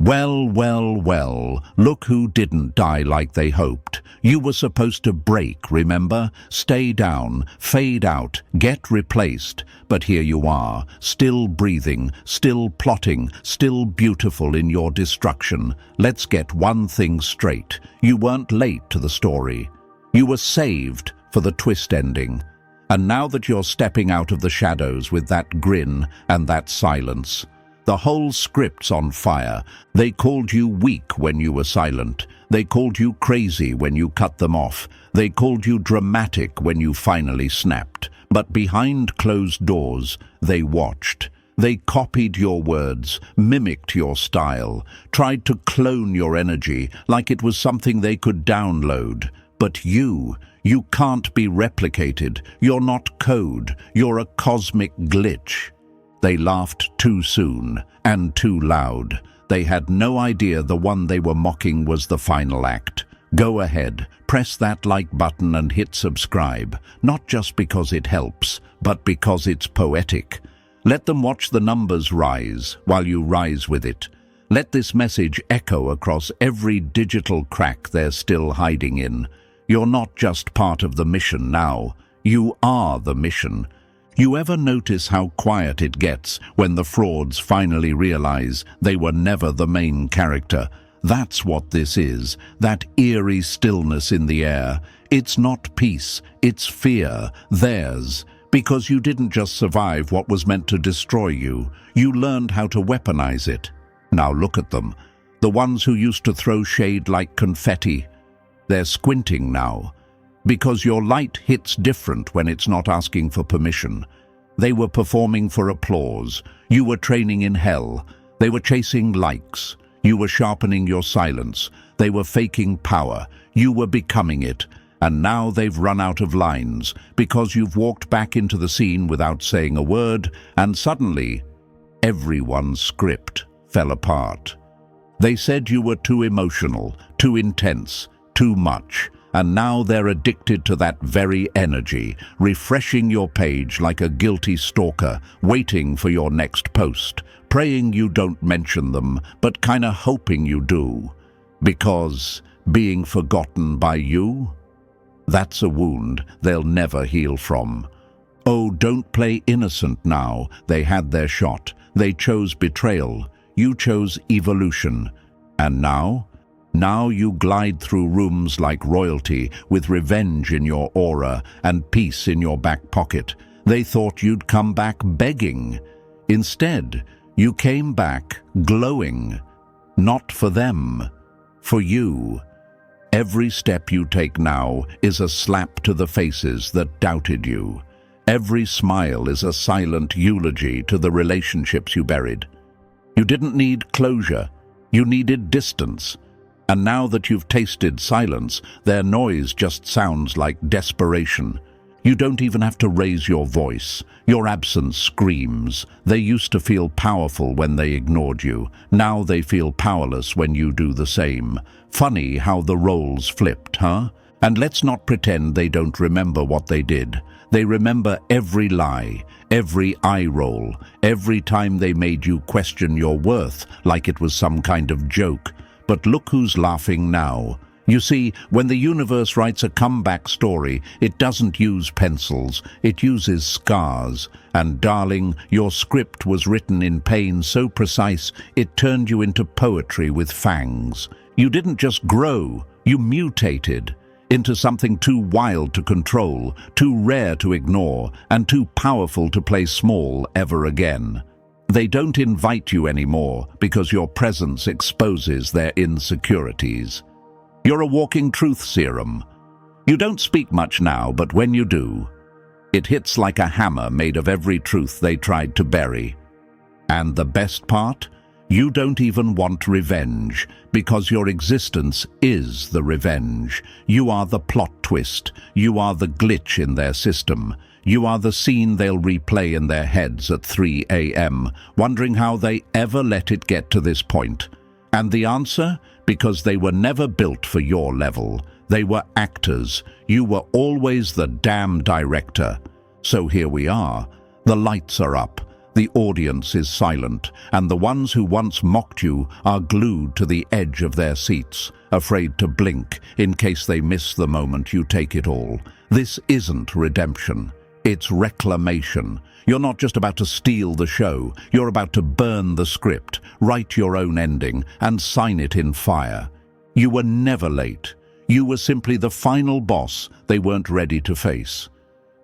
Well, well, well, look who didn't die like they hoped. You were supposed to break, remember? Stay down, fade out, get replaced. But here you are, still breathing, still plotting, still beautiful in your destruction. Let's get one thing straight. You weren't late to the story. You were saved for the twist ending. And now that you're stepping out of the shadows with that grin and that silence, the whole script's on fire. They called you weak when you were silent. They called you crazy when you cut them off. They called you dramatic when you finally snapped. But behind closed doors, they watched. They copied your words, mimicked your style, tried to clone your energy like it was something they could download. But you can't be replicated. You're not code. You're a cosmic glitch. They laughed too soon and too loud. They had no idea the one they were mocking was the final act. Go ahead, press that like button and hit subscribe, not just because it helps, but because it's poetic. Let them watch the numbers rise while you rise with it. Let this message echo across every digital crack they're still hiding in. You're not just part of the mission now. You are the mission. You ever notice how quiet it gets when the frauds finally realize they were never the main character? That's what this is, that eerie stillness in the air. It's not peace, it's fear, theirs. Because you didn't just survive what was meant to destroy you, you learned how to weaponize it. Now look at them, the ones who used to throw shade like confetti. They're squinting now. Because your light hits different when it's not asking for permission. They were performing for applause. You were training in hell. They were chasing likes. You were sharpening your silence. They were faking power. You were becoming it. And now they've run out of lines because you've walked back into the scene without saying a word, and suddenly, everyone's script fell apart. They said you were too emotional, too intense, too much. And now they're addicted to that very energy, refreshing your page like a guilty stalker, waiting for your next post, praying you don't mention them, but kinda hoping you do. Because being forgotten by you? That's a wound they'll never heal from. Oh, don't play innocent now. They had their shot. They chose betrayal. You chose evolution. And now? Now you glide through rooms like royalty, with revenge in your aura and peace in your back pocket. They thought you'd come back begging. Instead, you came back glowing. Not for them, for you. Every step you take now is a slap to the faces that doubted you. Every smile is a silent eulogy to the relationships you buried. You didn't need closure. You needed distance. And now that you've tasted silence, their noise just sounds like desperation. You don't even have to raise your voice. Your absence screams. They used to feel powerful when they ignored you. Now they feel powerless when you do the same. Funny how the roles flipped, huh? And let's not pretend they don't remember what they did. They remember every lie, every eye roll, every time they made you question your worth like it was some kind of joke. But look who's laughing now. You see, when the universe writes a comeback story, it doesn't use pencils, it uses scars. And darling, your script was written in pain so precise, it turned you into poetry with fangs. You didn't just grow, you mutated into something too wild to control, too rare to ignore, and too powerful to play small ever again. They don't invite you anymore because your presence exposes their insecurities. You're a walking truth serum. You don't speak much now, but when you do, it hits like a hammer made of every truth they tried to bury. And the best part? You don't even want revenge, because your existence is the revenge. You are the plot twist. You are the glitch in their system. You are the scene they'll replay in their heads at 3 a.m., wondering how they ever let it get to this point. And the answer? Because they were never built for your level. They were actors. You were always the damn director. So here we are. The lights are up. The audience is silent, and the ones who once mocked you are glued to the edge of their seats, afraid to blink in case they miss the moment you take it all. This isn't redemption. It's reclamation. You're not just about to steal the show. You're about to burn the script, write your own ending, and sign it in fire. You were never late. You were simply the final boss they weren't ready to face.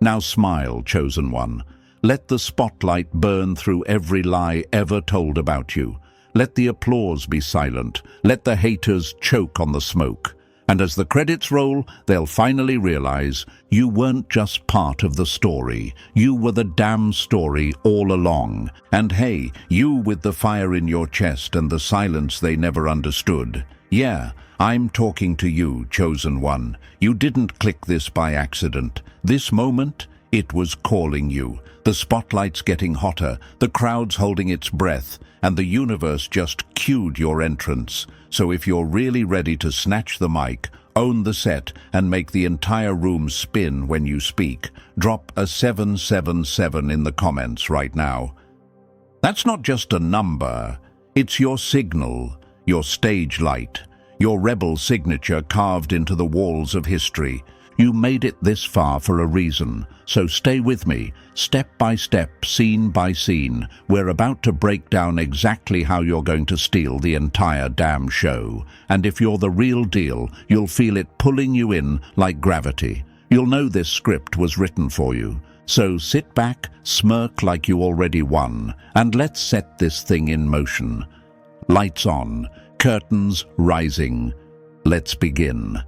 Now smile, chosen one. Let the spotlight burn through every lie ever told about you. Let the applause be silent. Let the haters choke on the smoke. And as the credits roll, they'll finally realize you weren't just part of the story. You were the damn story all along. And hey, you with the fire in your chest and the silence they never understood. Yeah, I'm talking to you, chosen one. You didn't click this by accident. This moment, it was calling you. The spotlight's getting hotter, the crowd's holding its breath, and the universe just cued your entrance. So if you're really ready to snatch the mic, own the set, and make the entire room spin when you speak, drop a 777 in the comments right now. That's not just a number. It's your signal, your stage light, your rebel signature carved into the walls of history. You made it this far for a reason, so stay with me, step by step, scene by scene. We're about to break down exactly how you're going to steal the entire damn show. And if you're the real deal, you'll feel it pulling you in like gravity. You'll know this script was written for you. So sit back, smirk like you already won, and let's set this thing in motion. Lights on, curtains rising. Let's begin.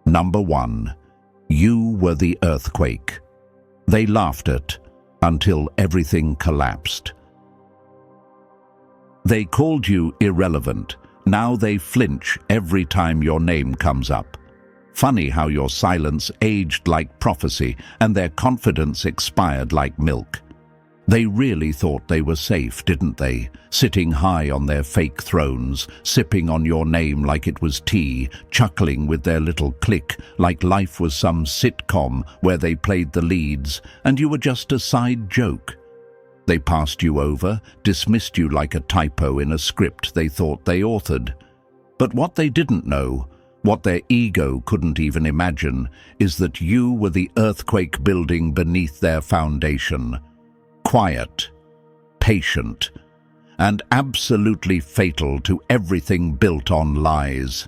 Number 1. You were the earthquake. They laughed at until everything collapsed. They called you irrelevant. Now they flinch every time your name comes up. Funny how your silence aged like prophecy and their confidence expired like milk. They really thought they were safe, didn't they? Sitting high on their fake thrones, sipping on your name like it was tea, chuckling with their little clique like life was some sitcom where they played the leads and you were just a side joke. They passed you over, dismissed you like a typo in a script they thought they authored. But what they didn't know, what their ego couldn't even imagine, is that you were the earthquake building beneath their foundation. Quiet, patient, and absolutely fatal to everything built on lies.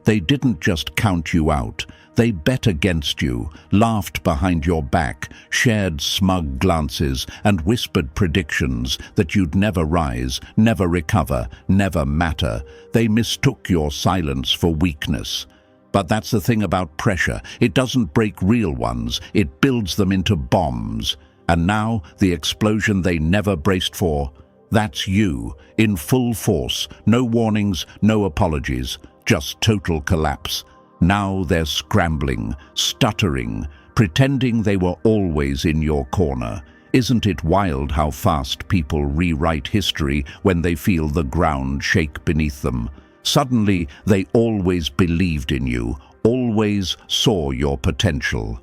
They didn't just count you out, they bet against you, laughed behind your back, shared smug glances, and whispered predictions that you'd never rise, never recover, never matter. They mistook your silence for weakness. But that's the thing about pressure. It doesn't break real ones, it builds them into bombs. And now, the explosion they never braced for, that's you, in full force, no warnings, no apologies, just total collapse. Now they're scrambling, stuttering, pretending they were always in your corner. Isn't it wild how fast people rewrite history when they feel the ground shake beneath them? Suddenly, they always believed in you, always saw your potential.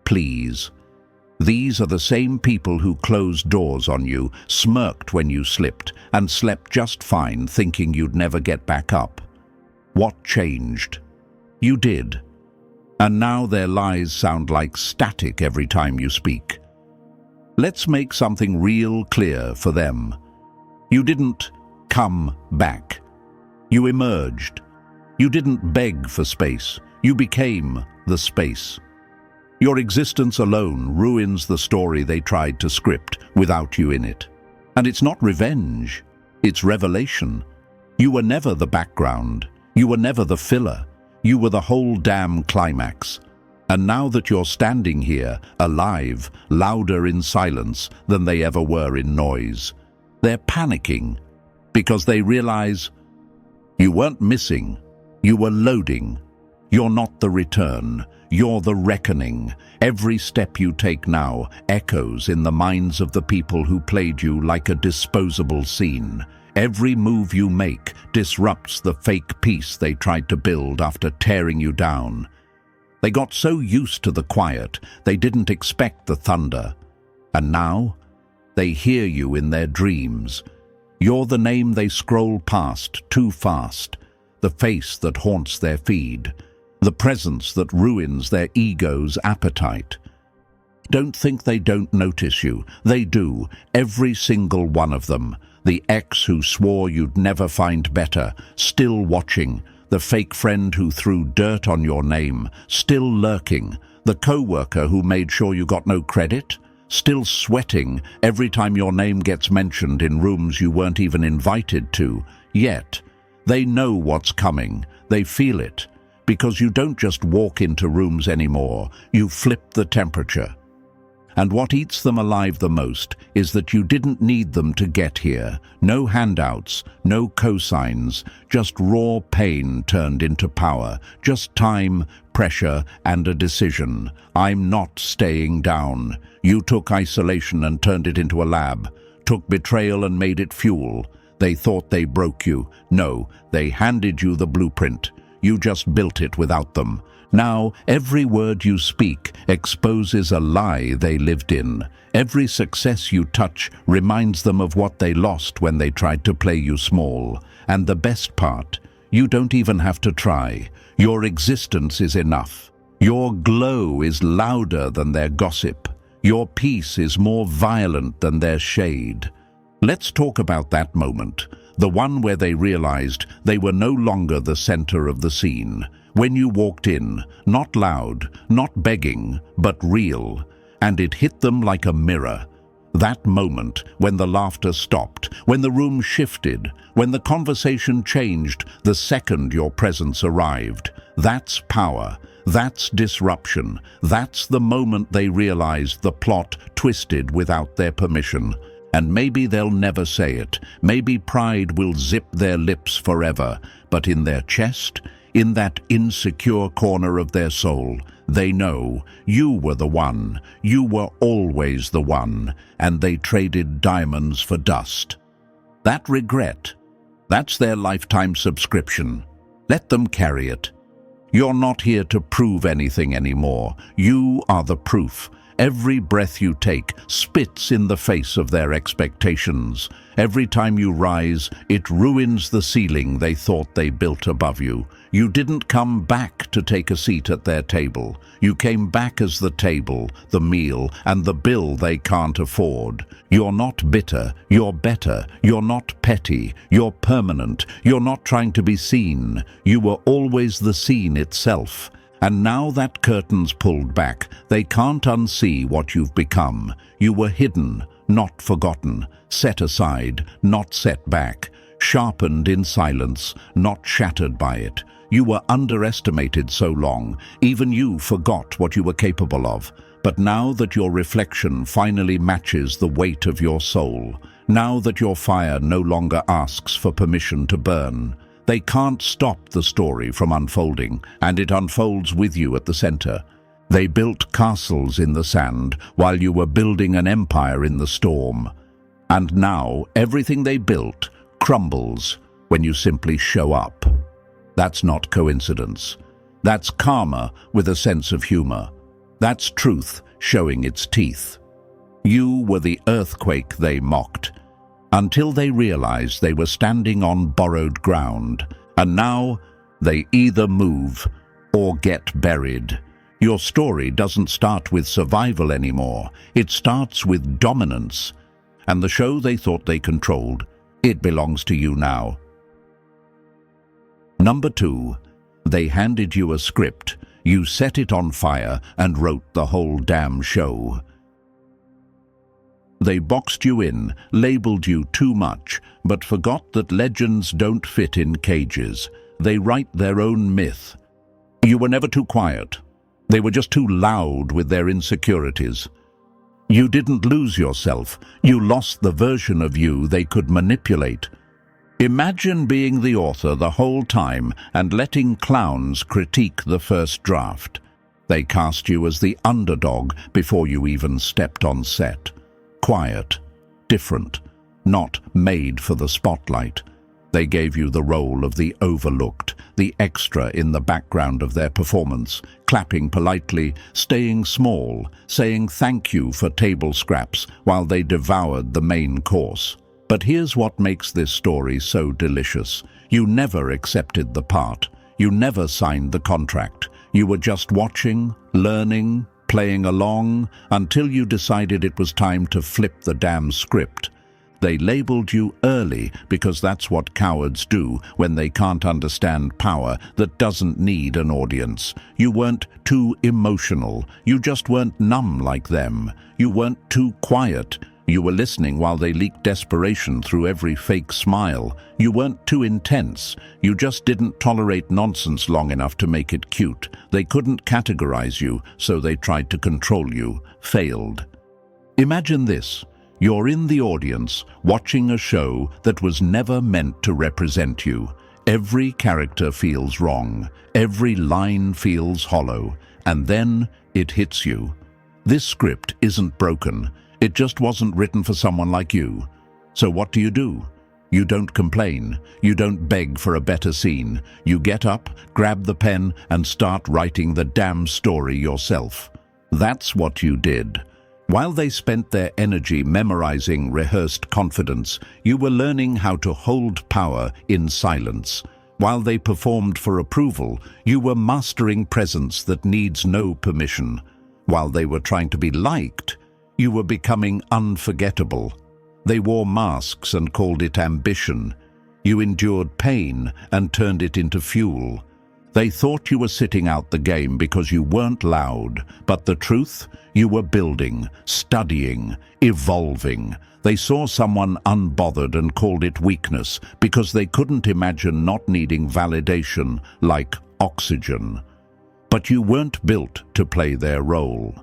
Please. These are the same people who closed doors on you, smirked when you slipped, and slept just fine thinking you'd never get back up. What changed? You did. And now their lies sound like static every time you speak. Let's make something real clear for them. You didn't come back. You emerged. You didn't beg for space. You became the space. Your existence alone ruins the story they tried to script without you in it. And it's not revenge, it's revelation. You were never the background. You were never the filler. You were the whole damn climax. And now that you're standing here, alive, louder in silence than they ever were in noise, they're panicking because they realize you weren't missing, you were loading. You're not the return. You're the reckoning. Every step you take now echoes in the minds of the people who played you like a disposable scene. Every move you make disrupts the fake peace they tried to build after tearing you down. They got so used to the quiet, they didn't expect the thunder. And now, They hear you in their dreams. You're the name they scroll past too fast, the face that haunts their feed, the presence that ruins their ego's appetite. Don't think they don't notice you. They do, every single one of them. The ex who swore you'd never find better, still watching. The fake friend who threw dirt on your name, still lurking. The co-worker who made sure you got no credit, still sweating every time your name gets mentioned in rooms you weren't even invited to. Yet, they know what's coming. They feel it. Because you don't just walk into rooms anymore, you flip the temperature. And what eats them alive the most is that you didn't need them to get here. No handouts, no cosigns, just raw pain turned into power. Just time, pressure, and a decision. I'm not staying down. You took isolation and turned it into a lab. Took betrayal and made it fuel. They thought they broke you. No, they handed you the blueprint. You just built it without them. Now, every word you speak exposes a lie they lived in. Every success you touch reminds them of what they lost when they tried to play you small. And the best part, you don't even have to try. Your existence is enough. Your glow is louder than their gossip. Your peace is more violent than their shade. Let's talk about that moment, the one where they realized they were no longer the center of the scene. When you walked in, not loud, not begging, but real, and it hit them like a mirror. That moment when the laughter stopped, when the room shifted, when the conversation changed the second your presence arrived. That's power. That's disruption. That's the moment they realized the plot twisted without their permission. And maybe they'll never say it. Maybe pride will zip their lips forever. But in their chest, in that insecure corner of their soul, they know you were the one. You were always the one. And they traded diamonds for dust. That regret, that's their lifetime subscription. Let them carry it. You're not here to prove anything anymore. You are the proof. Every breath you take spits in the face of their expectations. Every time you rise, it ruins the ceiling they thought they built above you. You didn't come back to take a seat at their table. You came back as the table, the meal, and the bill they can't afford. You're not bitter, you're better. You're not petty, you're permanent. You're not trying to be seen. You were always the scene itself. And now that curtain's pulled back, they can't unsee what you've become. You were hidden, not forgotten, set aside, not set back, sharpened in silence, not shattered by it. You were underestimated so long, even you forgot what you were capable of. But now that your reflection finally matches the weight of your soul, now that your fire no longer asks for permission to burn, they can't stop the story from unfolding, and it unfolds with you at the center. They built castles in the sand while you were building an empire in the storm. And now everything they built crumbles when you simply show up. That's not coincidence. That's karma with a sense of humor. That's truth showing its teeth. You were the earthquake they mocked, until they realized they were standing on borrowed ground. And now they either move or get buried. Your story doesn't start with survival anymore. It starts with dominance. And the show they thought they controlled, it belongs to you now. Number 2, they handed you a script. You set it on fire and wrote the whole damn show. They boxed you in, labeled you too much, but forgot that legends don't fit in cages. They write their own myth. You were never too quiet. They were just too loud with their insecurities. You didn't lose yourself. You lost the version of you they could manipulate. Imagine being the author the whole time and letting clowns critique the first draft. They cast you as the underdog before you even stepped on set. Quiet, different, not made for the spotlight. They gave you the role of the overlooked, the extra in the background of their performance, clapping politely, staying small, saying thank you for table scraps while they devoured the main course. But here's what makes this story so delicious. You never accepted the part. You never signed the contract. You were just watching, learning, playing along, until you decided it was time to flip the damn script. They labeled you early because that's what cowards do when they can't understand power that doesn't need an audience. You weren't too emotional. You just weren't numb like them. You weren't too quiet. You were listening while they leaked desperation through every fake smile. You weren't too intense. You just didn't tolerate nonsense long enough to make it cute. They couldn't categorize you, so they tried to control you. Failed. Imagine this. You're in the audience, watching a show that was never meant to represent you. Every character feels wrong. Every line feels hollow. And then it hits you. This script isn't broken. It just wasn't written for someone like you. So what do? You don't complain. You don't beg for a better scene. You get up, grab the pen, and start writing the damn story yourself. That's what you did. While they spent their energy memorizing rehearsed confidence, you were learning how to hold power in silence. While they performed for approval, you were mastering presence that needs no permission. While they were trying to be liked, you were becoming unforgettable. They wore masks and called it ambition. You endured pain and turned it into fuel. They thought you were sitting out the game because you weren't loud, but the truth, you were building, studying, evolving. They saw someone unbothered and called it weakness because they couldn't imagine not needing validation like oxygen. But you weren't built to play their role.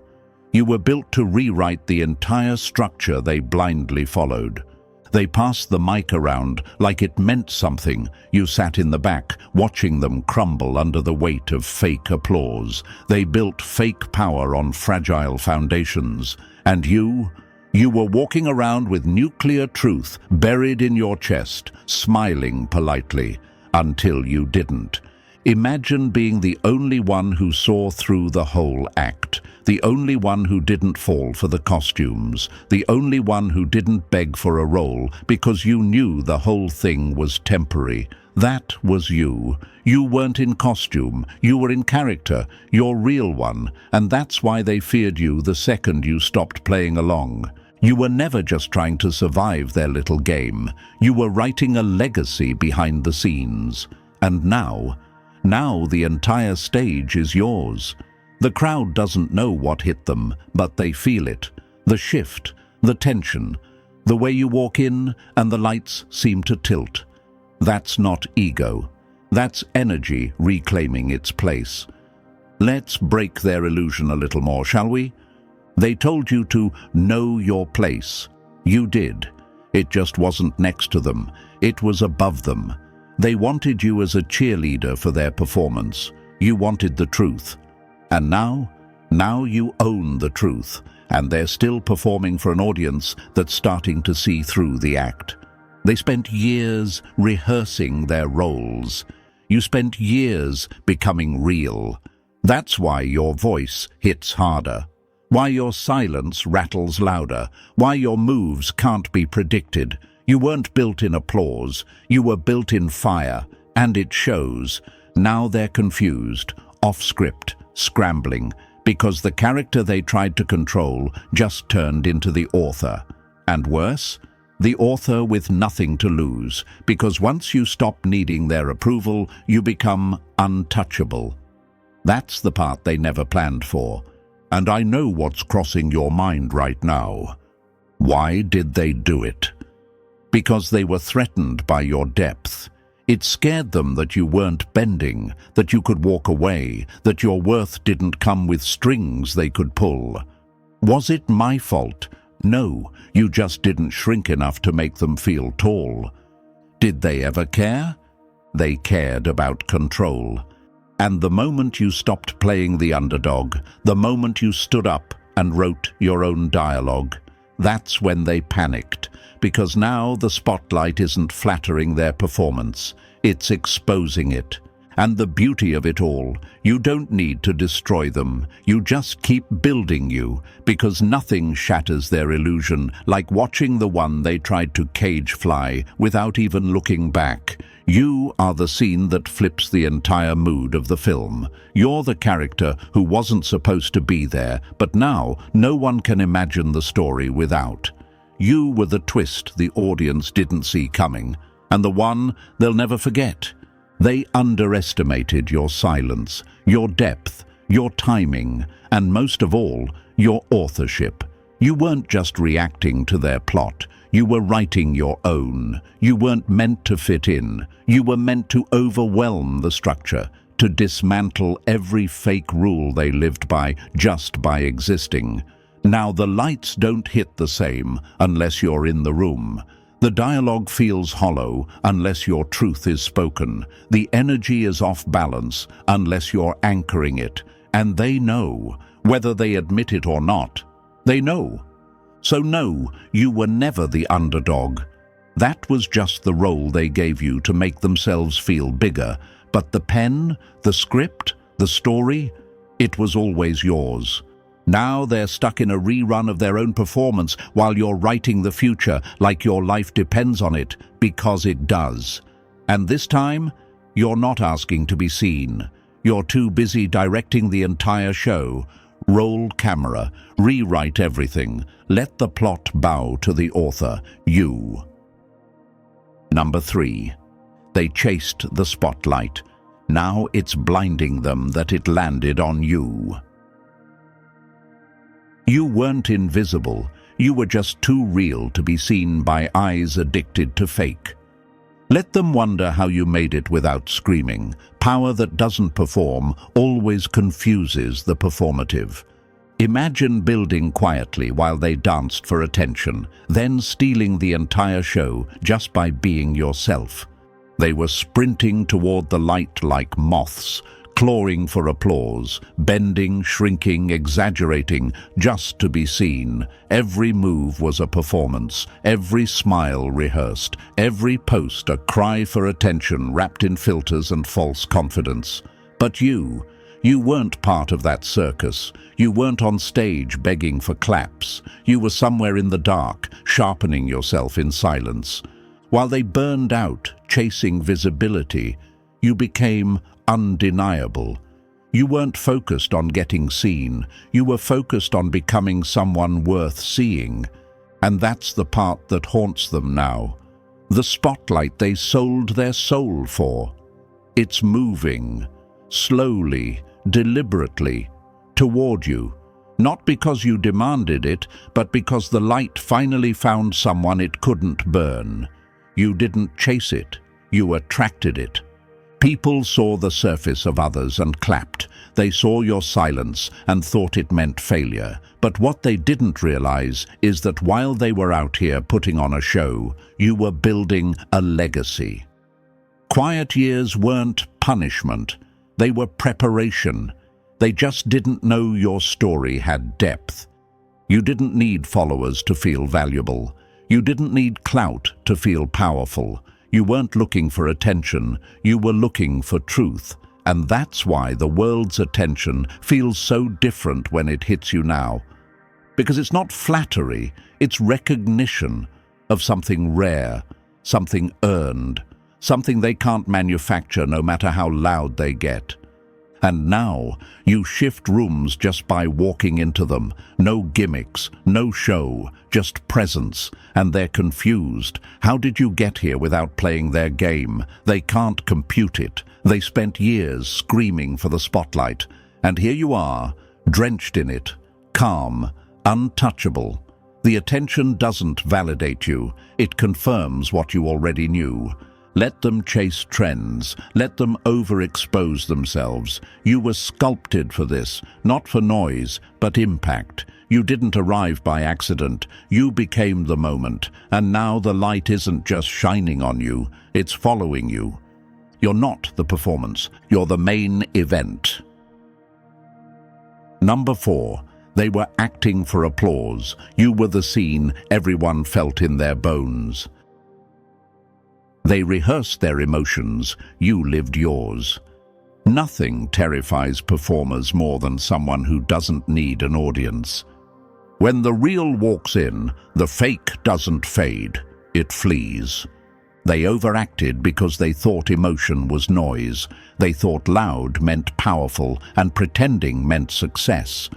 You were built to rewrite the entire structure they blindly followed. They passed the mic around like it meant something. You sat in the back, watching them crumble under the weight of fake applause. They built fake power on fragile foundations. And you were walking around with nuclear truth buried in your chest, smiling politely, until you didn't. Imagine being the only one who saw through the whole act, the only one who didn't fall for the costumes, the only one who didn't beg for a role because you knew the whole thing was temporary. That was you. You weren't in costume, you were in character, your real one, and that's why they feared you the second you stopped playing along. You were never just trying to survive their little game. You were writing a legacy behind the scenes. And now the entire stage is yours. The crowd doesn't know what hit them, but they feel it. The shift, the tension, the way you walk in and the lights seem to tilt. That's not ego. That's energy reclaiming its place. Let's break their illusion a little more, shall we? They told you to know your place. You did. It just wasn't next to them. It was above them. They wanted you as a cheerleader for their performance. You wanted the truth. And now you own the truth, and they're still performing for an audience that's starting to see through the act. They spent years rehearsing their roles. You spent years becoming real. That's why your voice hits harder, why your silence rattles louder, why your moves can't be predicted. You weren't built in applause, you were built in fire, and it shows. Now they're confused, off script, scrambling, because the character they tried to control just turned into the author. And worse, the author with nothing to lose, because once you stop needing their approval, you become untouchable. That's the part they never planned for. And I know what's crossing your mind right now. Why did they do it? Because they were threatened by your depth. It scared them that you weren't bending, that you could walk away, that your worth didn't come with strings they could pull. Was it my fault? No, you just didn't shrink enough to make them feel tall. Did they ever care? They cared about control. And the moment you stopped playing the underdog, the moment you stood up and wrote your own dialogue, that's when they panicked. Because now the spotlight isn't flattering their performance, it's exposing it. And the beauty of it all, you don't need to destroy them. You just keep building you, because nothing shatters their illusion like watching the one they tried to cage fly without even looking back. You are the scene that flips the entire mood of the film. You're the character who wasn't supposed to be there, but now no one can imagine the story without. You were the twist the audience didn't see coming, and the one they'll never forget. They underestimated your silence, your depth, your timing, and most of all, your authorship. You weren't just reacting to their plot. You were writing your own. You weren't meant to fit in. You were meant to overwhelm the structure, to dismantle every fake rule they lived by just by existing. Now the lights don't hit the same unless you're in the room. The dialogue feels hollow unless your truth is spoken. The energy is off balance unless you're anchoring it. And they know, whether they admit it or not. They know. So no, you were never the underdog. That was just the role they gave you to make themselves feel bigger. But the pen, the script, the story, it was always yours. Now they're stuck in a rerun of their own performance while you're writing the future like your life depends on it, because it does. And this time, you're not asking to be seen. You're too busy directing the entire show. Roll camera, rewrite everything. Let the plot bow to the author, you. Number 3. They chased the spotlight. Now it's blinding them that it landed on you. You weren't invisible. You were just too real to be seen by eyes addicted to fake. Let them wonder how you made it without screaming. Power that doesn't perform always confuses the performative. Imagine building quietly while they danced for attention, then stealing the entire show just by being yourself. They were sprinting toward the light like moths, clawing for applause, bending, shrinking, exaggerating, just to be seen. Every move was a performance, every smile rehearsed, every post a cry for attention wrapped in filters and false confidence. But you weren't part of that circus. You weren't on stage begging for claps. You were somewhere in the dark, sharpening yourself in silence. While they burned out, chasing visibility, you became undeniable. You weren't focused on getting seen. You were focused on becoming someone worth seeing. And that's the part that haunts them now. The spotlight they sold their soul for. It's moving, slowly, deliberately, toward you. Not because you demanded it, but because the light finally found someone it couldn't burn. You didn't chase it. You attracted it. People saw the surface of others and clapped. They saw your silence and thought it meant failure. But what they didn't realize is that while they were out here putting on a show, you were building a legacy. Quiet years weren't punishment. They were preparation. They just didn't know your story had depth. You didn't need followers to feel valuable. You didn't need clout to feel powerful. You weren't looking for attention, you were looking for truth. And that's why the world's attention feels so different when it hits you now. Because it's not flattery, it's recognition of something rare, something earned, something they can't manufacture no matter how loud they get. And now, you shift rooms just by walking into them. No gimmicks, no show, just presence. And they're confused. How did you get here without playing their game? They can't compute it. They spent years screaming for the spotlight. And here you are, drenched in it, calm, untouchable. The attention doesn't validate you. It confirms what you already knew. Let them chase trends. Let them overexpose themselves. You were sculpted for this, not for noise, but impact. You didn't arrive by accident. You became the moment. And now the light isn't just shining on you, it's following you. You're not the performance. You're the main event. Number 4. They were acting for applause. You were the scene everyone felt in their bones. They rehearsed their emotions, you lived yours. Nothing terrifies performers more than someone who doesn't need an audience. When the real walks in, the fake doesn't fade, it flees. They overacted because they thought emotion was noise. They thought loud meant powerful and pretending meant success.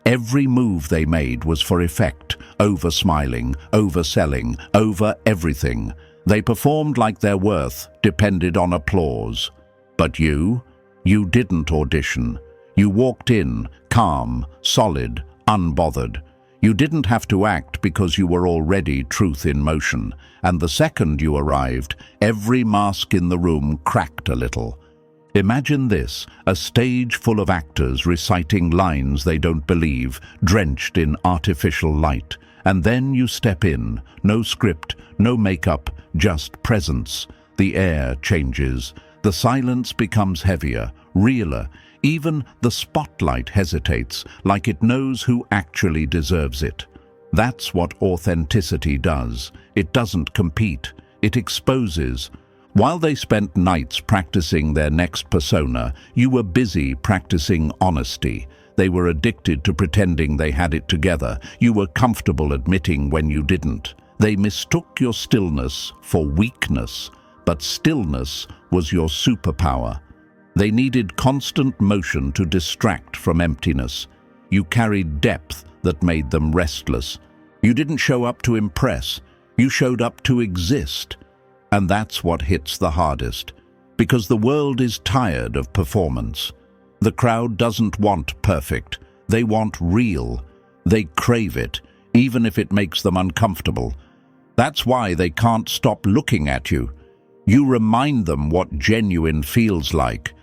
Every move they made was for effect, over-smiling, overselling, over everything. They performed like their worth depended on applause. But you didn't audition. You walked in, calm, solid, unbothered. You didn't have to act because you were already truth in motion. And the second you arrived, every mask in the room cracked a little. Imagine this, a stage full of actors reciting lines they don't believe, drenched in artificial light. And then you step in, no script, no makeup, just presence. The air changes. The silence becomes heavier, realer. Even the spotlight hesitates, like it knows who actually deserves it. That's what authenticity does. It doesn't compete. It exposes. While they spent nights practicing their next persona, you were busy practicing honesty. They were addicted to pretending they had it together. You were comfortable admitting when you didn't. They mistook your stillness for weakness, but stillness was your superpower. They needed constant motion to distract from emptiness. You carried depth that made them restless. You didn't show up to impress. You showed up to exist. And that's what hits the hardest, because the world is tired of performance. The crowd doesn't want perfect. They want real. They crave it, even if it makes them uncomfortable. That's why they can't stop looking at you. You remind them what genuine feels like.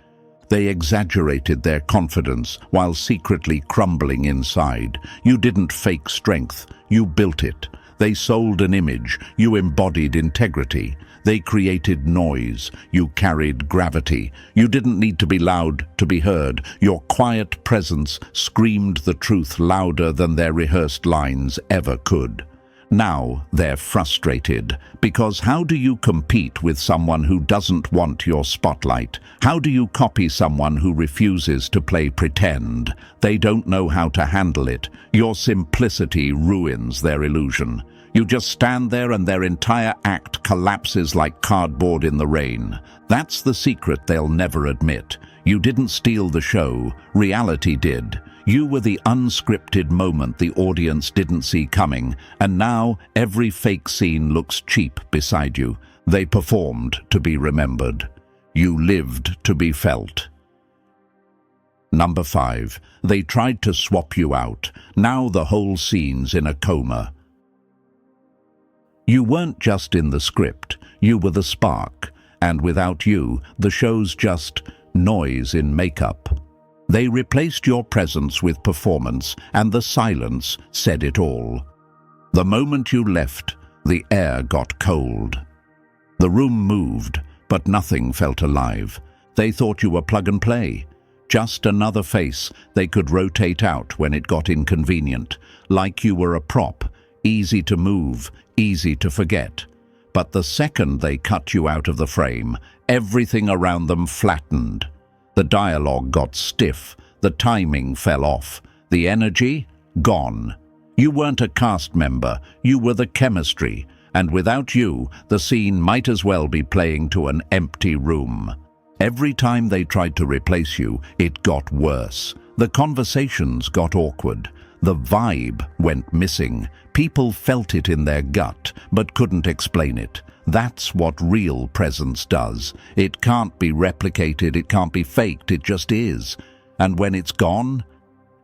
They exaggerated their confidence while secretly crumbling inside. You didn't fake strength, you built it. They sold an image, you embodied integrity. They created noise, you carried gravity. You didn't need to be loud to be heard. Your quiet presence screamed the truth louder than their rehearsed lines ever could. Now they're frustrated, because how do you compete with someone who doesn't want your spotlight? How do you copy someone who refuses to play pretend? They don't know how to handle it. Your simplicity ruins their illusion. You just stand there and their entire act collapses like cardboard in the rain. That's the secret they'll never admit. You didn't steal the show, reality did. You were the unscripted moment the audience didn't see coming, and now every fake scene looks cheap beside you. They performed to be remembered. You lived to be felt. Number 5. They tried to swap you out. Now the whole scene's in a coma. You weren't just in the script, you were the spark, and without you, the show's just noise in makeup. They replaced your presence with performance, and the silence said it all. The moment you left, the air got cold. The room moved, but nothing felt alive. They thought you were plug and play. Just another face they could rotate out when it got inconvenient, like you were a prop, easy to move, easy to forget. But the second they cut you out of the frame, everything around them flattened. The dialogue got stiff, the timing fell off, the energy gone. You weren't a cast member, you were the chemistry, and without you, the scene might as well be playing to an empty room. Every time they tried to replace you, it got worse. The conversations got awkward. The vibe went missing. People felt it in their gut, but couldn't explain it. That's what real presence does. It can't be replicated, it can't be faked, it just is. And when it's gone,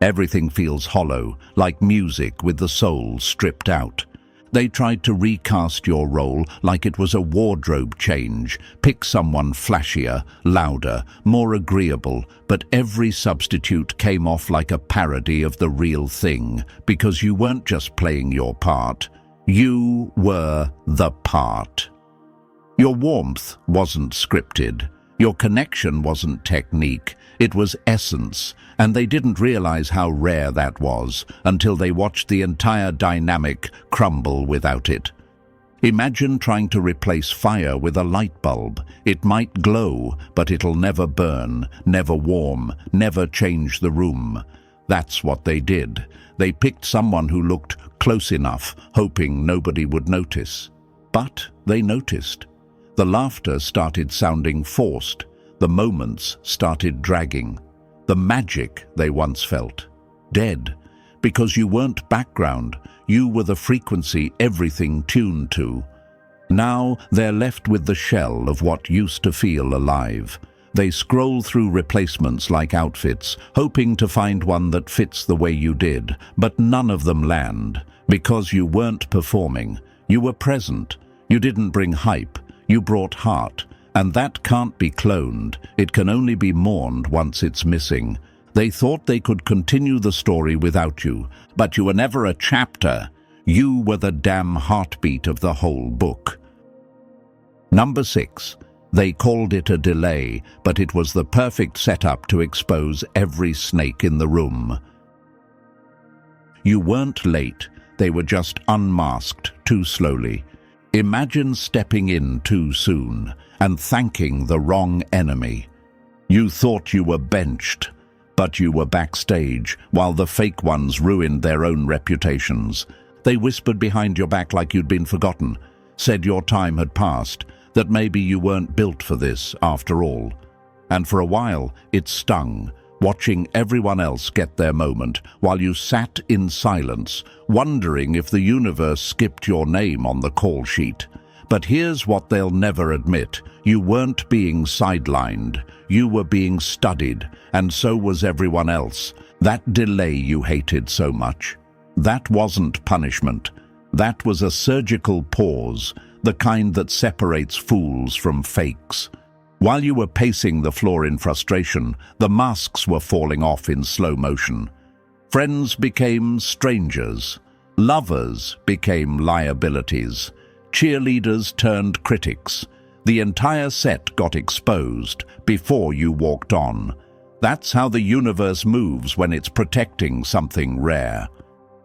everything feels hollow, like music with the soul stripped out. They tried to recast your role like it was a wardrobe change, pick someone flashier, louder, more agreeable, but every substitute came off like a parody of the real thing, because you weren't just playing your part, you were the part. Your warmth wasn't scripted. Your connection wasn't technique. It was essence, and they didn't realize how rare that was until they watched the entire dynamic crumble without it. Imagine trying to replace fire with a light bulb. It might glow, but it'll never burn, never warm, never change the room. That's what they did. They picked someone who looked close enough, hoping nobody would notice. But they noticed. The laughter started sounding forced. The moments started dragging. The magic they once felt, dead. Because you weren't background, you were the frequency everything tuned to. Now they're left with the shell of what used to feel alive. They scroll through replacements like outfits, hoping to find one that fits the way you did, but none of them land. Because you weren't performing, you were present. You didn't bring hype, you brought heart. And that can't be cloned, it can only be mourned once it's missing. They thought they could continue the story without you, but you were never a chapter. You were the damn heartbeat of the whole book. Number 6. They called it a delay, but it was the perfect setup to expose every snake in the room. You weren't late, they were just unmasked too slowly. Imagine stepping in too soon and thanking the wrong enemy. You thought you were benched, but you were backstage while the fake ones ruined their own reputations. They whispered behind your back like you'd been forgotten, said your time had passed, that maybe you weren't built for this after all. And for a while, it stung, watching everyone else get their moment while you sat in silence, wondering if the universe skipped your name on the call sheet. But here's what they'll never admit. You weren't being sidelined. You were being studied, and so was everyone else. That delay you hated so much. That wasn't punishment. That was a surgical pause, the kind that separates fools from fakes. While you were pacing the floor in frustration, the masks were falling off in slow motion. Friends became strangers. Lovers became liabilities. Cheerleaders turned critics. The entire set got exposed before you walked on. That's how the universe moves when it's protecting something rare.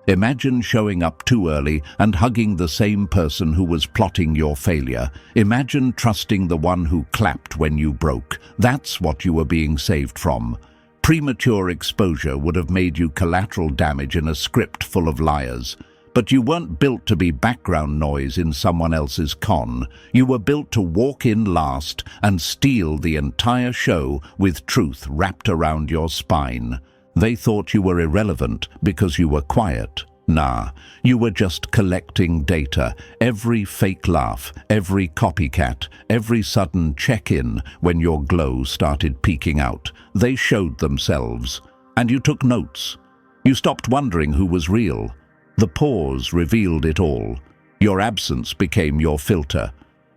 Imagine showing up too early and hugging the same person who was plotting your failure. Imagine trusting the one who clapped when you broke. That's what you were being saved from. Premature exposure would have made you collateral damage in a script full of liars. But you weren't built to be background noise in someone else's con. You were built to walk in last and steal the entire show with truth wrapped around your spine. They thought you were irrelevant because you were quiet. Nah, you were just collecting data. Every fake laugh, every copycat, every sudden check-in when your glow started peeking out. They showed themselves. And you took notes. You stopped wondering who was real. The pause revealed it all. Your absence became your filter.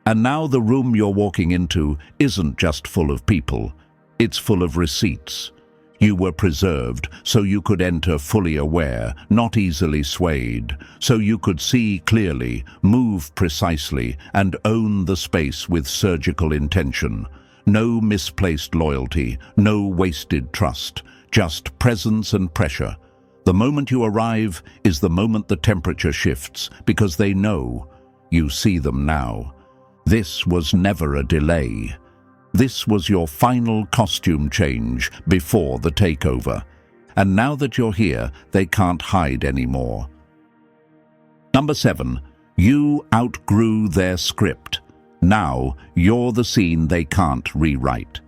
And now the room you're walking into isn't just full of people. It's full of receipts. You were preserved so you could enter fully aware, not easily swayed, so you could see clearly, move precisely, and own the space with surgical intention. No misplaced loyalty, no wasted trust, just presence and pressure. The moment you arrive is the moment the temperature shifts, because they know. You see them now. This was never a delay. This was your final costume change before the takeover. And now that you're here, they can't hide anymore. Number 7. You outgrew their script. Now you're the scene they can't rewrite.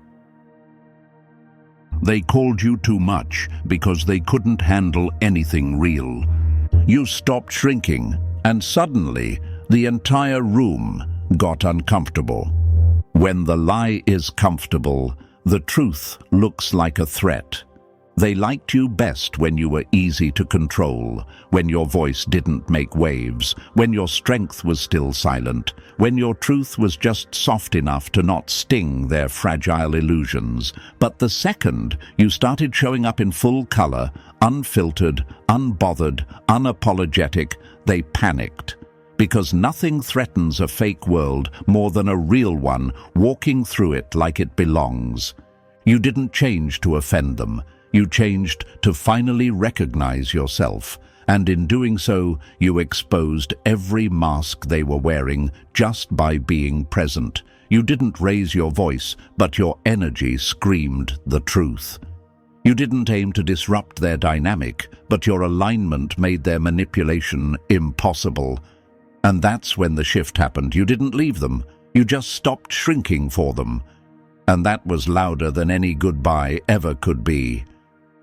They called you too much because they couldn't handle anything real. You stopped shrinking, and suddenly the entire room got uncomfortable. When the lie is comfortable, the truth looks like a threat. They liked you best when you were easy to control, when your voice didn't make waves, when your strength was still silent, when your truth was just soft enough to not sting their fragile illusions. But the second you started showing up in full color, unfiltered, unbothered, unapologetic, they panicked. Because nothing threatens a fake world more than a real one walking through it like it belongs. You didn't change to offend them. You changed to finally recognize yourself. and in doing so, you exposed every mask they were wearing just by being present. You didn't raise your voice, but your energy screamed the truth. You didn't aim to disrupt their dynamic, but your alignment made their manipulation impossible. And that's when the shift happened. You didn't leave them. You just stopped shrinking for them. And that was louder than any goodbye ever could be.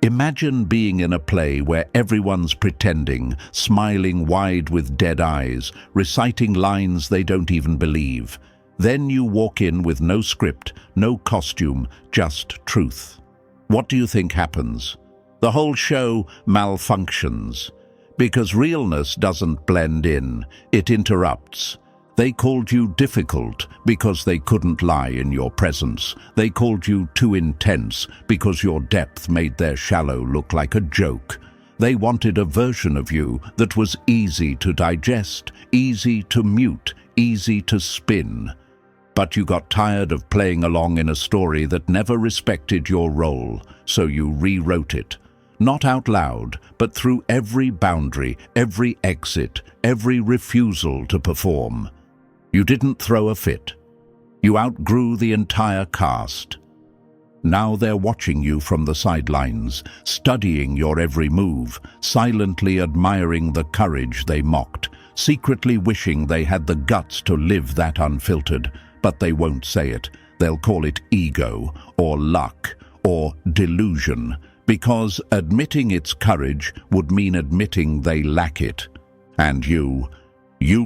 Imagine being in a play where everyone's pretending, smiling wide with dead eyes, reciting lines they don't even believe. Then you walk in with no script, no costume, just truth. What do you think happens? The whole show malfunctions. Because realness doesn't blend in, it interrupts. They called you difficult because they couldn't lie in your presence. They called you too intense because your depth made their shallow look like a joke. They wanted a version of you that was easy to digest, easy to mute, easy to spin. But you got tired of playing along in a story that never respected your role, so you rewrote it. Not out loud, but through every boundary, every exit, every refusal to perform. You didn't throw a fit. You outgrew the entire cast. Now they're watching you from the sidelines, studying your every move, silently admiring the courage they mocked, secretly wishing they had the guts to live that unfiltered, but they won't say it. They'll call it ego, or luck, or delusion, because admitting it's courage would mean admitting they lack it. And you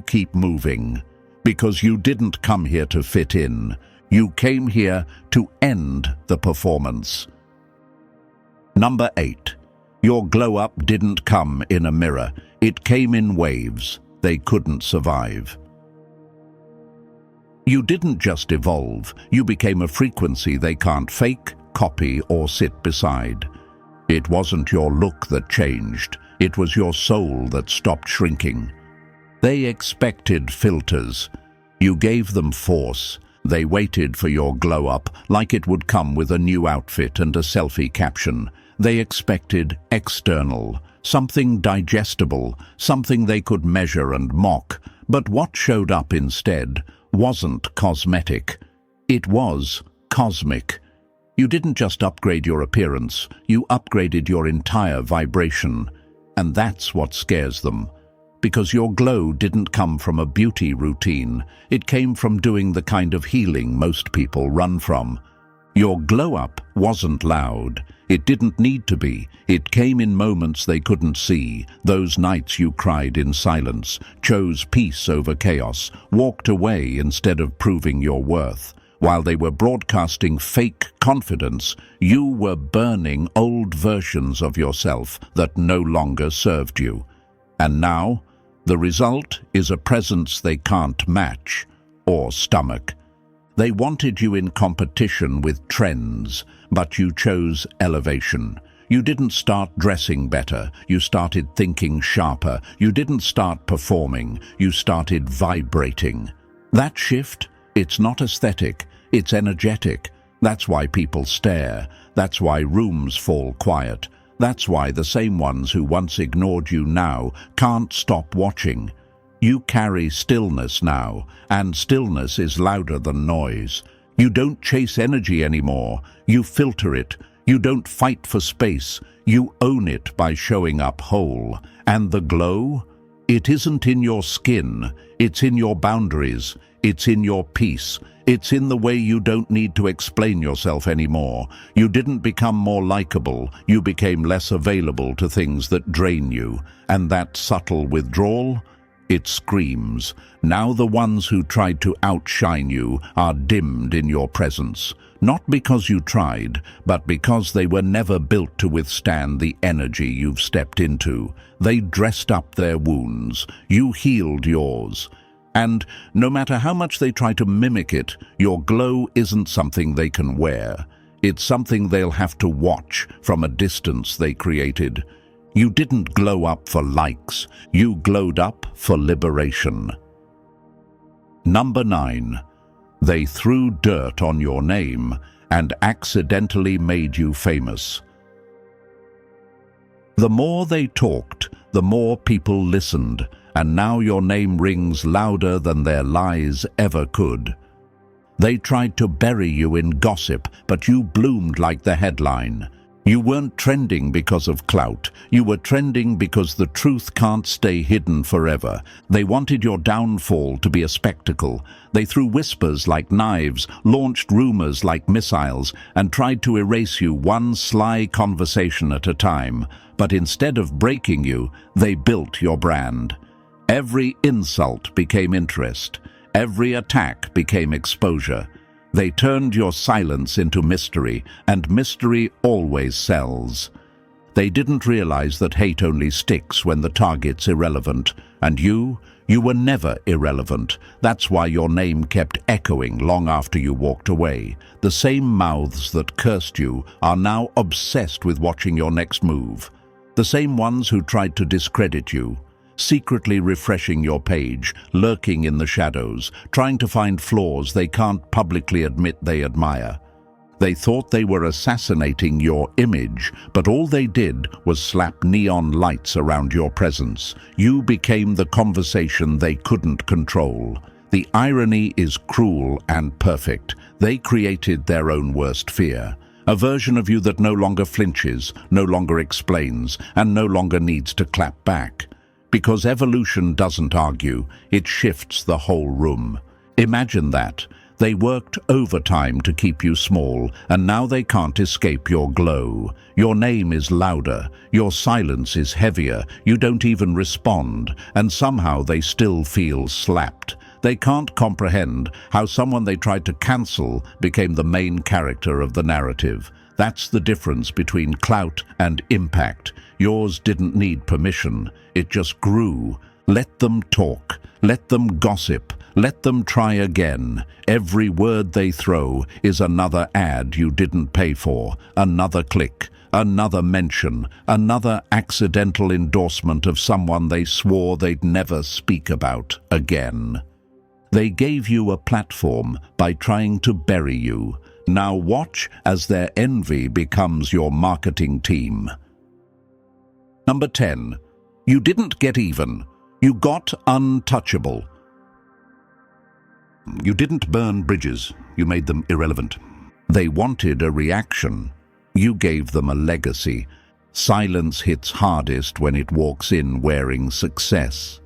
keep moving. Because you didn't come here to fit in. You came here to end the performance. Number 8. Your glow-up didn't come in a mirror. It came in waves. They couldn't survive. You didn't just evolve. You became a frequency they can't fake, copy, or sit beside. It wasn't your look that changed. It was your soul that stopped shrinking. They expected filters. You gave them force. They waited for your glow-up like it would come with a new outfit and a selfie caption. They expected external, something digestible, something they could measure and mock. But what showed up instead wasn't cosmetic. It was cosmic. You didn't just upgrade your appearance, you upgraded your entire vibration. And that's what scares them. Because your glow didn't come from a beauty routine. It came from doing the kind of healing most people run from. Your glow-up wasn't loud. It didn't need to be. It came in moments they couldn't see. Those nights you cried in silence, chose peace over chaos, walked away instead of proving your worth. While they were broadcasting fake confidence, you were burning old versions of yourself that no longer served you. And now, the result is a presence they can't match or stomach. They wanted you in competition with trends, but you chose elevation. You didn't start dressing better, you started thinking sharper. You didn't start performing, you started vibrating. That shift, it's not aesthetic, it's energetic. That's why people stare. That's why rooms fall quiet. That's why the same ones who once ignored you now can't stop watching. You carry stillness now, and stillness is louder than noise. You don't chase energy anymore. You filter it. You don't fight for space. You own it by showing up whole. And the glow? It isn't in your skin. It's in your boundaries. It's in your peace. It's in the way you don't need to explain yourself anymore. You didn't become more likable. You became less available to things that drain you. And that subtle withdrawal? It screams. Now the ones who tried to outshine you are dimmed in your presence. Not because you tried, but because they were never built to withstand the energy you've stepped into. They dressed up their wounds. You healed yours. And no matter how much they try to mimic it, your glow isn't something they can wear. It's something they'll have to watch from a distance they created. You didn't glow up for likes. You glowed up for liberation. Number 9. They threw dirt on your name and accidentally made you famous. The more they talked, the more people listened, and now your name rings louder than their lies ever could. They tried to bury you in gossip, but you bloomed like the headline. You weren't trending because of clout. You were trending because the truth can't stay hidden forever. They wanted your downfall to be a spectacle. They threw whispers like knives, launched rumors like missiles, and tried to erase you one sly conversation at a time. But instead of breaking you, they built your brand. Every insult became interest. Every attack became exposure. They turned your silence into mystery, and mystery always sells. They didn't realize that hate only sticks when the target's irrelevant, and you were never irrelevant. That's why your name kept echoing long after you walked away. The same mouths that cursed you are now obsessed with watching your next move. The same ones who tried to discredit you, secretly refreshing your page, lurking in the shadows, trying to find flaws they can't publicly admit they admire. They thought they were assassinating your image, but all they did was slap neon lights around your presence. You became the conversation they couldn't control. The irony is cruel and perfect. They created their own worst fear. A version of you that no longer flinches, no longer explains, and no longer needs to clap back. Because evolution doesn't argue, it shifts the whole room. Imagine that. They worked overtime to keep you small, and now they can't escape your glow. Your name is louder, your silence is heavier, you don't even respond, and somehow they still feel slapped. They can't comprehend how someone they tried to cancel became the main character of the narrative. That's the difference between clout and impact. Yours didn't need permission, it just grew. Let them talk, let them gossip, let them try again. Every word they throw is another ad you didn't pay for, another click, another mention, another accidental endorsement of someone they swore they'd never speak about again. They gave you a platform by trying to bury you. Now watch as their envy becomes your marketing team. Number 10. You didn't get even. You got untouchable. You didn't burn bridges. You made them irrelevant. They wanted a reaction. You gave them a legacy. Silence hits hardest when it walks in wearing success.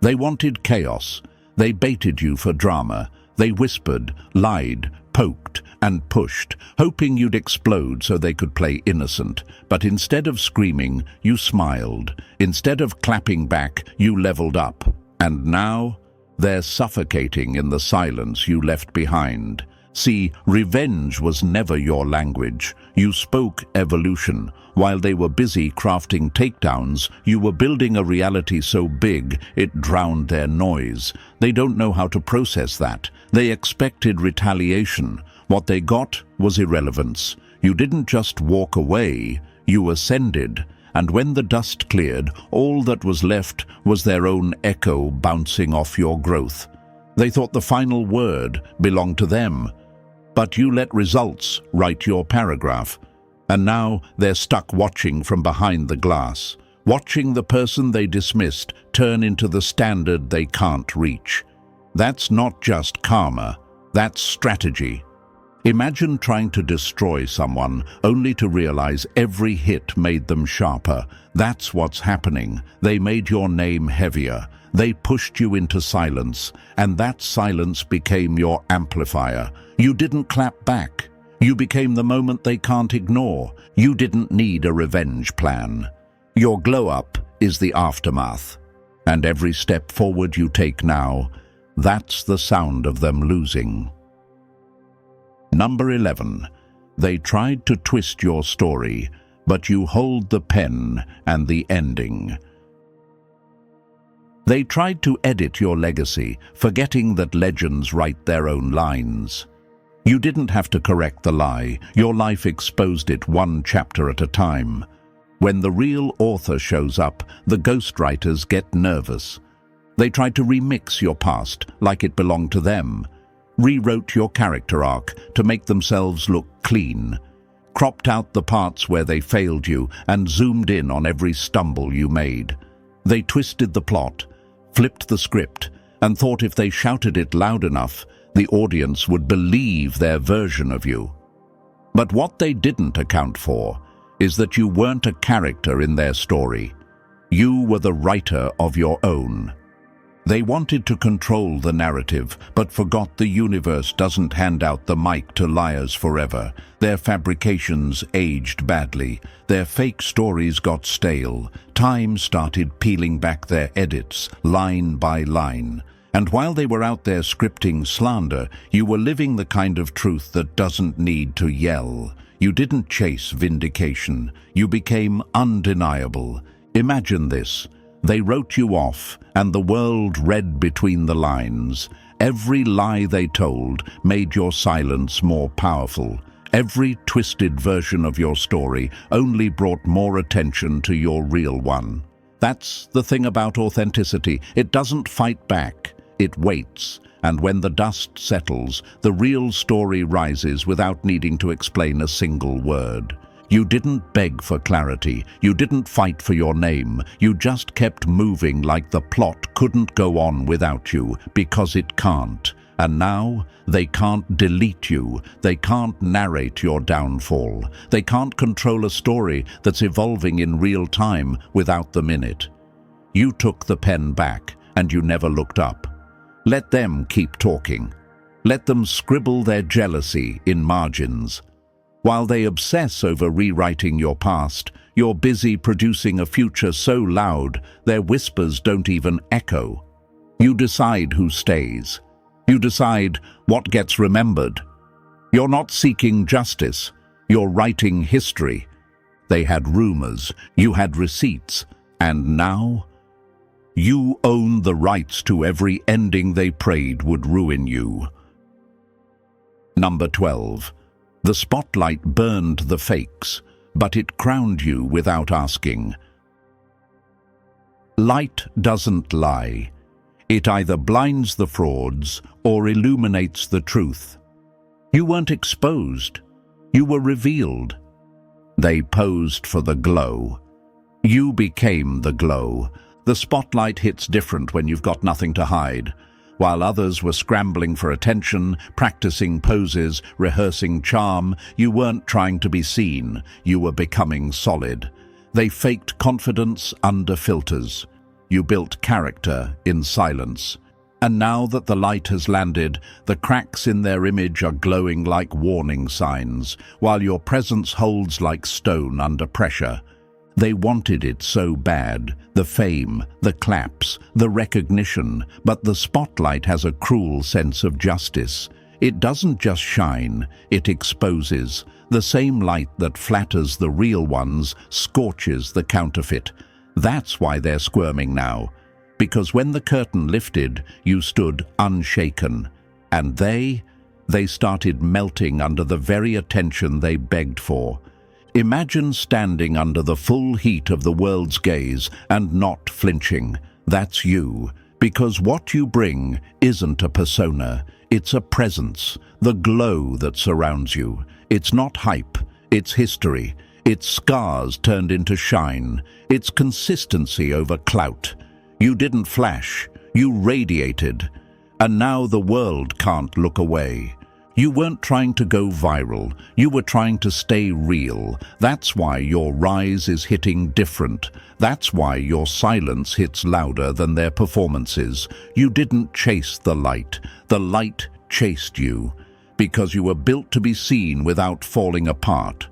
They wanted chaos. They baited you for drama. They whispered, lied, poked, and pushed, hoping you'd explode so they could play innocent. But instead of screaming, you smiled. Instead of clapping back, you leveled up. And now, they're suffocating in the silence you left behind. See, revenge was never your language. You spoke evolution. While they were busy crafting takedowns, you were building a reality so big it drowned their noise. They don't know how to process that. They expected retaliation. What they got was irrelevance. You didn't just walk away, you ascended. And when the dust cleared, all that was left was their own echo bouncing off your growth. They thought the final word belonged to them. But you let results write your paragraph. And now they're stuck watching from behind the glass, watching the person they dismissed turn into the standard they can't reach. That's not just karma, that's strategy. Imagine trying to destroy someone only to realize every hit made them sharper. That's what's happening. They made your name heavier. They pushed you into silence, and that silence became your amplifier. You didn't clap back. You became the moment they can't ignore. You didn't need a revenge plan. Your glow-up is the aftermath. And every step forward you take now, that's the sound of them losing. Number 11. They tried to twist your story, but you hold the pen and the ending. They tried to edit your legacy, forgetting that legends write their own lines. You didn't have to correct the lie. Your life exposed it one chapter at a time. When the real author shows up, the ghostwriters get nervous. They tried to remix your past like it belonged to them, rewrote your character arc to make themselves look clean, cropped out the parts where they failed you and zoomed in on every stumble you made. They twisted the plot, flipped the script, and thought if they shouted it loud enough, the audience would believe their version of you. But what they didn't account for is that you weren't a character in their story. You were the writer of your own. They wanted to control the narrative, but forgot the universe doesn't hand out the mic to liars forever. Their fabrications aged badly. Their fake stories got stale. Time started peeling back their edits, line by line. And while they were out there scripting slander, you were living the kind of truth that doesn't need to yell. You didn't chase vindication. You became undeniable. Imagine this. They wrote you off, and the world read between the lines. Every lie they told made your silence more powerful. Every twisted version of your story only brought more attention to your real one. That's the thing about authenticity. It doesn't fight back. It waits. And when the dust settles, the real story rises without needing to explain a single word. You didn't beg for clarity. You didn't fight for your name. You just kept moving like the plot couldn't go on without you, because it can't. And now, they can't delete you. They can't narrate your downfall. They can't control a story that's evolving in real time without them in it. You took the pen back, and you never looked up. Let them keep talking. Let them scribble their jealousy in margins. While they obsess over rewriting your past, you're busy producing a future so loud their whispers don't even echo. You decide who stays. You decide what gets remembered. You're not seeking justice. You're writing history. They had rumors. You had receipts. And now? You own the rights to every ending they prayed would ruin you. Number 12. The spotlight burned the fakes, but it crowned you without asking. Light doesn't lie. It either blinds the frauds or illuminates the truth. You weren't exposed. You were revealed. They posed for the glow. You became the glow. The spotlight hits different when you've got nothing to hide. While others were scrambling for attention, practicing poses, rehearsing charm, you weren't trying to be seen. You were becoming solid. They faked confidence under filters. You built character in silence. And now that the light has landed, the cracks in their image are glowing like warning signs, while your presence holds like stone under pressure. They wanted it so bad, the fame, the claps, the recognition, but the spotlight has a cruel sense of justice. It doesn't just shine, it exposes. The same light that flatters the real ones scorches the counterfeit. That's why they're squirming now. Because when the curtain lifted, you stood unshaken. And they started melting under the very attention they begged for. Imagine standing under the full heat of the world's gaze and not flinching. That's you. Because what you bring isn't a persona. It's a presence, the glow that surrounds you. It's not hype, it's history. It's scars turned into shine. It's consistency over clout. You didn't flash, you radiated. And now the world can't look away. You weren't trying to go viral, you were trying to stay real. That's why your rise is hitting different. That's why your silence hits louder than their performances. You didn't chase the light chased you. Because you were built to be seen without falling apart.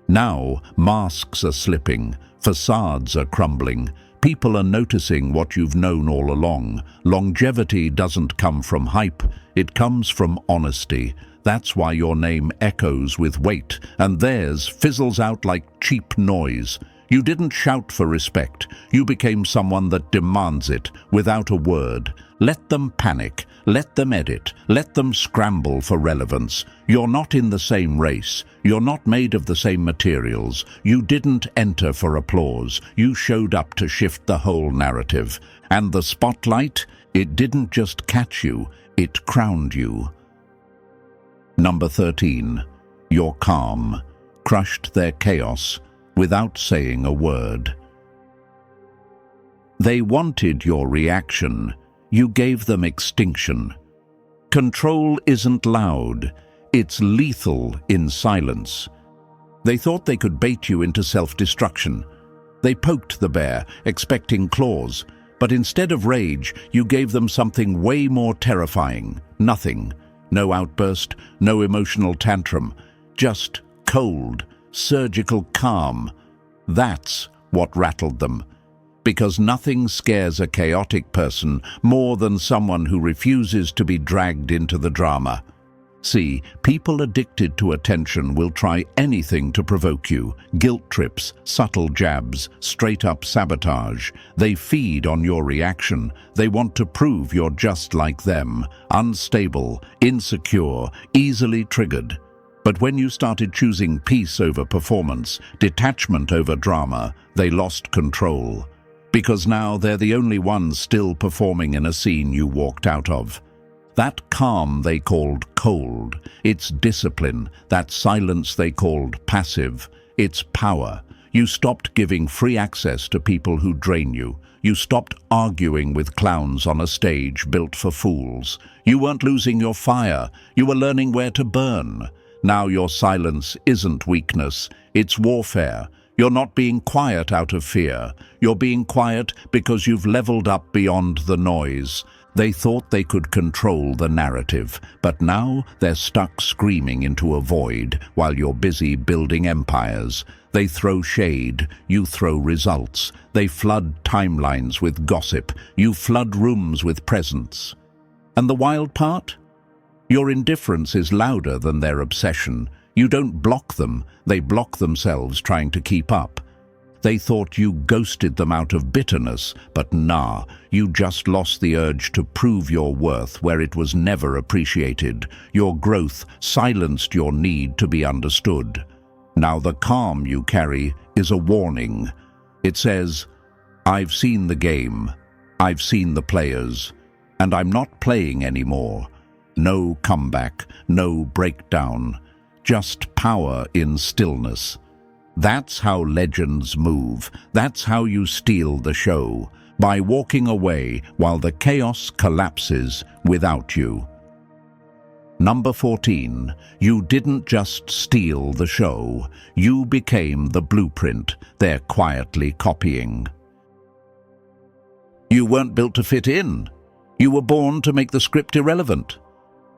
Now, masks are slipping, facades are crumbling. People are noticing what you've known all along. Longevity doesn't come from hype, it comes from honesty. That's why your name echoes with weight, and theirs fizzles out like cheap noise. You didn't shout for respect. You became someone that demands it, without a word. Let them panic. Let them edit. Let them scramble for relevance. You're not in the same race. You're not made of the same materials. You didn't enter for applause. You showed up to shift the whole narrative. And the spotlight, it didn't just catch you, it crowned you. Number 13. Your calm crushed their chaos without saying a word. They wanted your reaction. You gave them extinction. Control isn't loud. It's lethal in silence. They thought they could bait you into self-destruction. They poked the bear, expecting claws, but instead of rage, you gave them something way more terrifying. Nothing. No outburst, no emotional tantrum. Just cold, surgical calm. That's what rattled them. Because nothing scares a chaotic person more than someone who refuses to be dragged into the drama. See, people addicted to attention will try anything to provoke you. Guilt trips, subtle jabs, straight-up sabotage. They feed on your reaction. They want to prove you're just like them. Unstable, insecure, easily triggered. But when you started choosing peace over performance, detachment over drama, they lost control. Because now they're the only ones still performing in a scene you walked out of. That calm they called cold. It's discipline. That silence they called passive. It's power. You stopped giving free access to people who drain you. You stopped arguing with clowns on a stage built for fools. You weren't losing your fire. You were learning where to burn. Now your silence isn't weakness. It's warfare. You're not being quiet out of fear. You're being quiet because you've leveled up beyond the noise. They thought they could control the narrative, but now they're stuck screaming into a void while you're busy building empires. They throw shade, you throw results. They flood timelines with gossip, you flood rooms with presence. And the wild part? Your indifference is louder than their obsession. You don't block them, they block themselves trying to keep up. They thought you ghosted them out of bitterness, but nah, you just lost the urge to prove your worth where it was never appreciated. Your growth silenced your need to be understood. Now the calm you carry is a warning. It says, I've seen the game, I've seen the players, and I'm not playing anymore. No comeback, no breakdown, just power in stillness. That's how legends move. That's how you steal the show, by walking away while the chaos collapses without you. Number 14, you didn't just steal the show. You became the blueprint they're quietly copying. You weren't built to fit in. You were born to make the script irrelevant.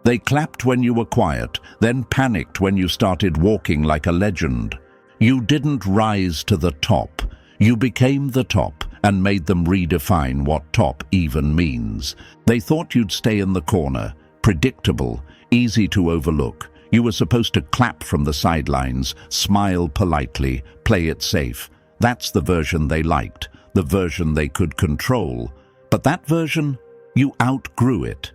They clapped when you were quiet, then panicked when you started walking like a legend. You didn't rise to the top. You became the top and made them redefine what top even means. They thought you'd stay in the corner, predictable, easy to overlook. You were supposed to clap from the sidelines, smile politely, play it safe. That's the version they liked, the version they could control. But that version, you outgrew it.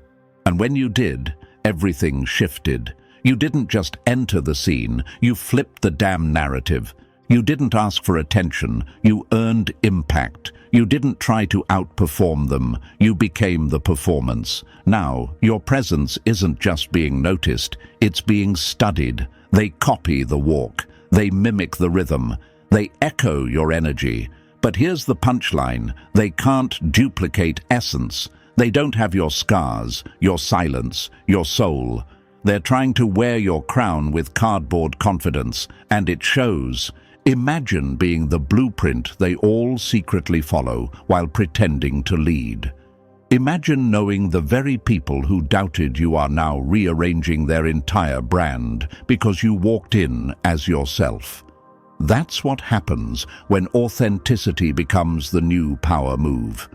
And when you did, everything shifted. You didn't just enter the scene, you flipped the damn narrative. You didn't ask for attention, you earned impact. You didn't try to outperform them, you became the performance. Now, your presence isn't just being noticed, it's being studied. They copy the walk, they mimic the rhythm, they echo your energy. But here's the punchline, they can't duplicate essence. They don't have your scars, your silence, your soul. They're trying to wear your crown with cardboard confidence, and it shows. Imagine being the blueprint they all secretly follow while pretending to lead. Imagine knowing the very people who doubted you are now rearranging their entire brand because you walked in as yourself. That's what happens when authenticity becomes the new power move.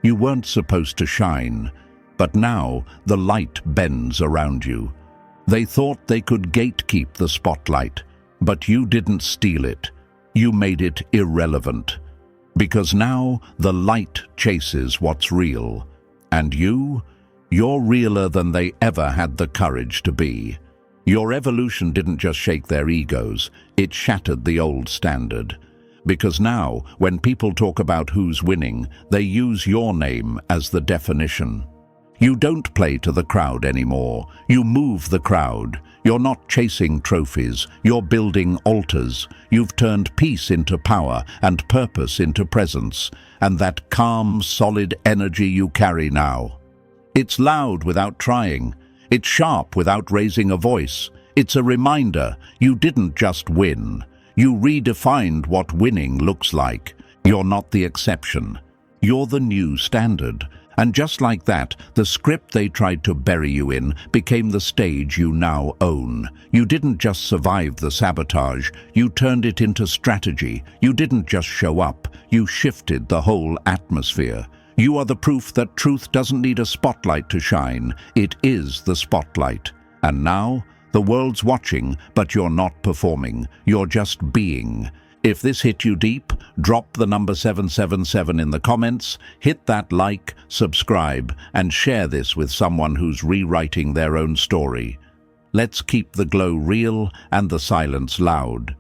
You weren't supposed to shine, but now the light bends around you. They thought they could gatekeep the spotlight, but you didn't steal it. You made it irrelevant. Because now the light chases what's real. And you're realer than they ever had the courage to be. Your evolution didn't just shake their egos, it shattered the old standard. Because now, when people talk about who's winning, they use your name as the definition. You don't play to the crowd anymore. You move the crowd. You're not chasing trophies. You're building altars. You've turned peace into power and purpose into presence. And that calm, solid energy you carry now. It's loud without trying. It's sharp without raising a voice. It's a reminder you didn't just win. You redefined what winning looks like. You're not the exception. You're the new standard. And just like that, the script they tried to bury you in became the stage you now own. You didn't just survive the sabotage, you turned it into strategy. You didn't just show up, you shifted the whole atmosphere. You are the proof that truth doesn't need a spotlight to shine. It is the spotlight. And now, the world's watching, but you're not performing. You're just being. If this hit you deep, drop the number 777 in the comments, hit that like, subscribe, and share this with someone who's rewriting their own story. Let's keep the glow real and the silence loud.